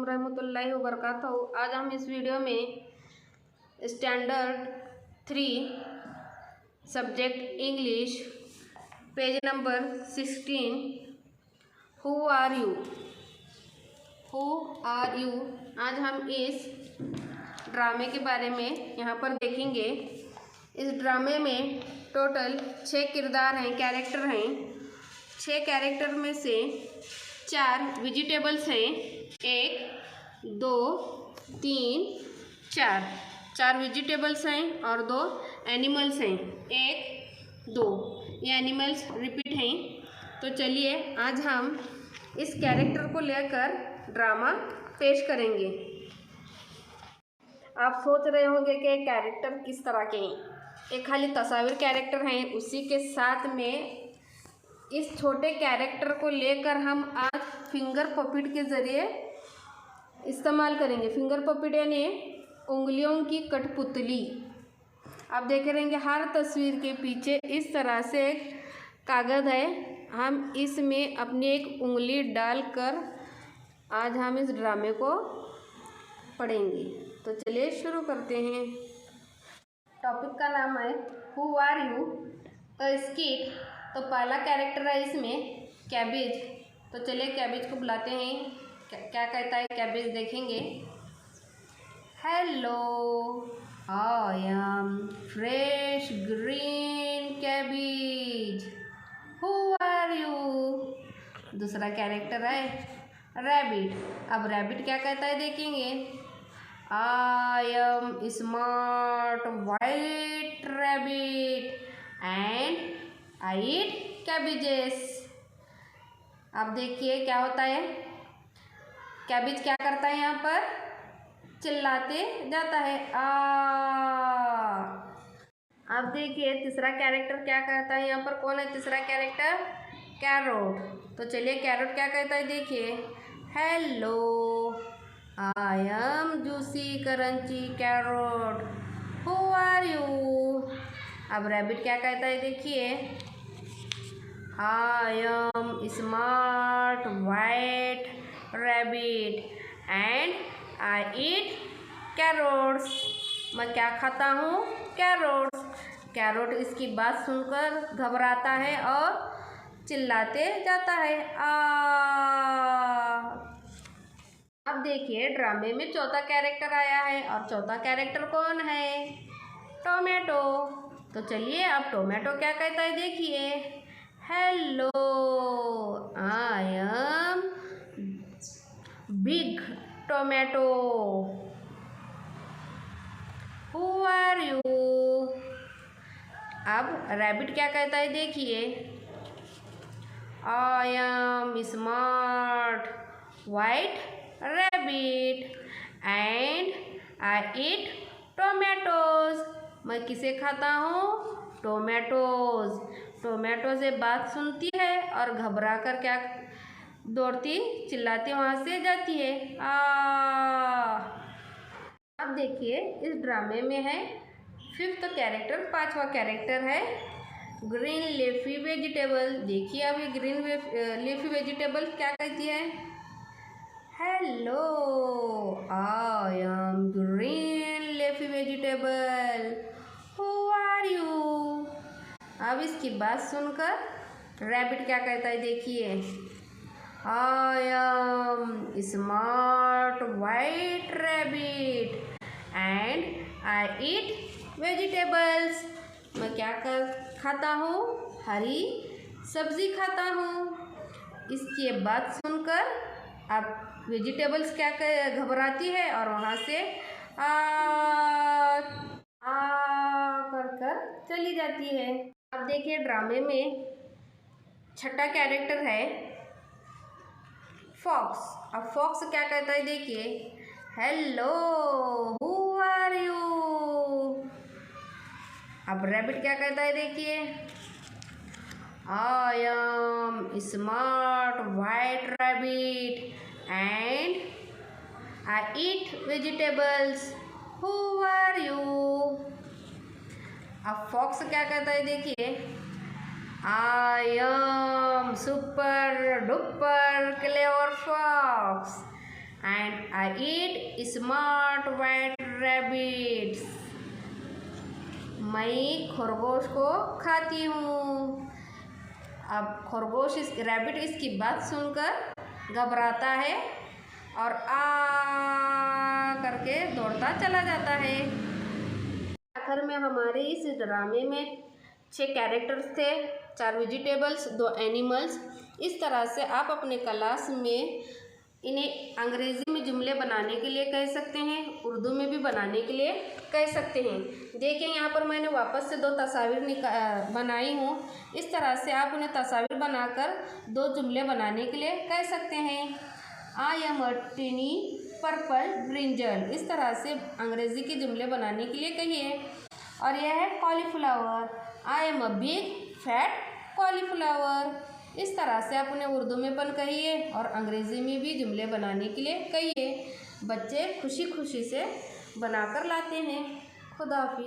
रहमतुल्लाहि व बरकातहू। आज हम इस वीडियो में standard 3 subject English page number 16 who are you आज हम इस ड्रामे के बारे में यहाँ पर देखेंगे। इस ड्रामे में टोटल 6 किरदार हैं, कैरेक्टर हैं। 6 कैरेक्टर में से 4 वेजिटेबल्स हैं। 1 2 3 4 वेजिटेबल्स हैं और 2 एनिमल्स हैं। 1 2 ये एनिमल्स रिपीट हैं। तो चलिए आज हम इस कैरेक्टर को लेकर ड्रामा पेश करेंगे। आप सोच रहे होंगे कि कैरेक्टर किस तरह के हैं। एक खाली तस्वीर कैरेक्टर हैं, उसी के साथ में इस छोटे कैरेक्टर को लेकर हम आज फिंगर पपेट के ज़रिए इस्तेमाल करेंगे। फिंगर पपेट यानी उंगलियों की कठपुतली। आप देख रहेंगे हर तस्वीर के पीछे इस तरह से एक कागज़ है। हम इसमें अपनी एक उंगली डालकर आज हम इस ड्रामे को पढ़ेंगे। तो चलिए शुरू करते हैं। टॉपिक का नाम है हु आर यू। तो स्किट, तो पहला कैरेक्टर है इसमें कैबेज। तो चलिए कैबेज को बुलाते हैं। क्या कहता है कैबेज, देखेंगे। Hello, I am fresh green cabbage, who are you. दूसरा कैरेक्टर है रैबिट। अब रैबिट क्या कहता है देखेंगे। I am smart white rabbit and I eat cabbages. अब देखिए क्या होता है। कैबेज क्या करता है, यहाँ पर चिल्लाते जाता है आ। अब देखिए तीसरा कैरेक्टर क्या कहता है। यहाँ पर कौन है तीसरा कैरेक्टर, कैरोट। तो चलिए कैरोट क्या कहता है देखिए। Hello, I am juicy crunchy carrot, who are you. अब रैबिट क्या कहता है देखिए। I am smart white rabbit and I eat carrots. मैं क्या खाता हूँ, कैरोट्स। कैरोट इसकी बात सुनकर घबराता है और चिल्लाते जाता है आ। अब देखिए ड्रामे में चौथा कैरेक्टर आया है और चौथा कैरेक्टर कौन है, टोमेटो। तो चलिए अब टोमेटो क्या कहता है देखिए। Hello, I am big tomato, who are you. अब रैबिट क्या कहता है देखिए। I am smart white rabbit and I eat tomatoes. मैं किसे खाता हूँ, टोमेटोज। टोमेटो से बात सुनती है और घबरा कर क्या दौड़ती चिल्लाती वहाँ से जाती है आ। अब देखिए इस ड्रामे में है 5th कैरेक्टर, 5वां कैरेक्टर है ग्रीन लीफी वेजिटेबल। देखिए अब ये ग्रीन लीफी वेजिटेबल क्या कहती है। Hello, I am green leafy vegetable, who are you. अब इसकी बात सुनकर रैबिट क्या कहता है देखिए। I am smart white rabbit and I eat vegetables. मैं क्या खाता हूँ, हरी सब्जी खाता हूँ। इसकी बात सुनकर अब वेजिटेबल्स क्या घबराती है और वहाँ से आ कर चली जाती है। अब देखिए ड्रामे में छठा कैरेक्टर है फॉक्स। अब फॉक्स क्या कहता है देखिए। Hello, who are you. अब रैबिट क्या कहता है देखिए। I am smart white rabbit and I eat vegetables. Who are you? अब फॉक्स क्या कहता है, देखिए, I am super duper clever fox and I eat smart white rabbits. मैं खरगोश को खाती हूँ। अब खरगोश रैबिट इसकी बात सुनकर घबराता है और आ करके दौड़ता चला जाता है। आखिर में हमारे इस ड्रामे में 6 कैरेक्टर्स थे, 4 वेजिटेबल्स, 2 एनिमल्स। इस तरह से आप अपने क्लास में इन्हें अंग्रेज़ी में जुमले बनाने के लिए कह सकते हैं, उर्दू में भी बनाने के लिए कह सकते हैं। देखिए यहाँ पर मैंने वापस से 2 तस्वीर बनाई हूँ। इस तरह से आप उन्हें तस्वीर बनाकर 2 जुमले बनाने के लिए कह सकते हैं। I am a tiny purple brinjal. इस तरह से अंग्रेज़ी के जुमले बनाने के लिए कहिए। और यह है cauliflower. I am a big fat cauliflower. इस तरह से आप उन्हें उर्दू में पण कहिए और अंग्रेज़ी में भी जुमले बनाने के लिए कहिए। बच्चे खुशी खुशी से बनाकर लाते हैं। खुदा हाफिज़।